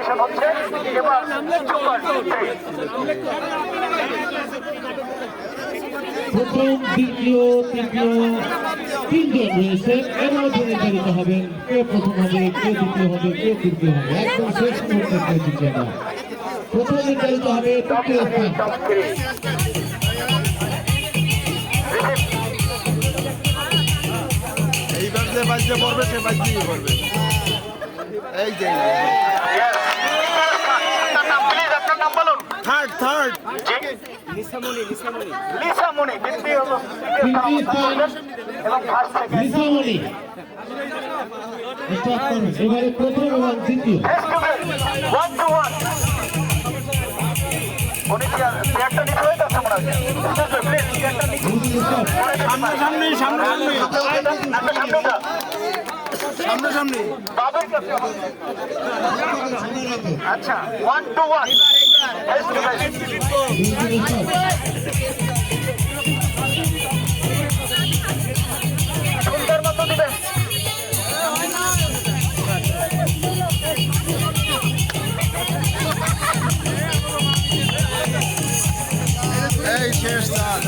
celebration হচ্ছে এবার super প্রথম দ্বিতীয় তৃতীয় তিনজন রয়েছে এর মধ্যে নির্ধারিত হবেন কে প্রথম হবে কে দ্বিতীয় হবে কে তৃতীয় হবে একদম শেষ মুহূর্তে কেউ তৃতীয় না প্রথম নির্ধারিত হবে তৃতীয় স্থান এইবার যে বাজতে পড়বে সে বাজতেই পড়বে এই যে আপনার নাম বলুন থার্ড লিসামণি দ্বিতীয় হলো তৃতীয় স্থান এবং ফার্স্ট সেকেন্ড লিসামণি এবারে প্রথম এবং দ্বিতীয় ওয়ান টু ওয়ান উনি চেয়ারটা নিচে হয়ে যাচ্ছে মনে হচ্ছে সামনে বাবার কাছে আচ্ছা ওয়ান টু ওয়ান সুন্দর মতো দিবেন এই শেষ দান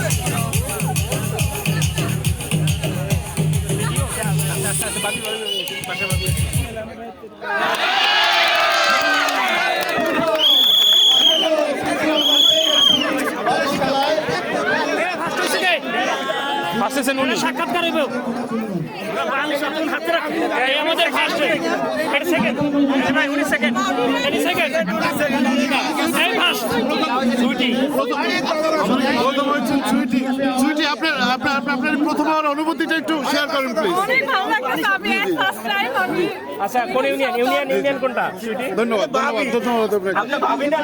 সাক্ষাৎকার আমাদের ফার্স্ট সেকেন্ড উনি সেকেন্ড সেকেন্ড ফার্স্ট সুইটি আপনার প্রথম হওয়ার অনুভূতিটা একটু শেয়ার করেন প্লিজ অনেক ভালো লাগতেছে আমি ফার্স্ট টাইম আমি আচ্ছা কোন ইউনিয়ন কোনটা ধন্যবাদ আপনাকে ভাবি না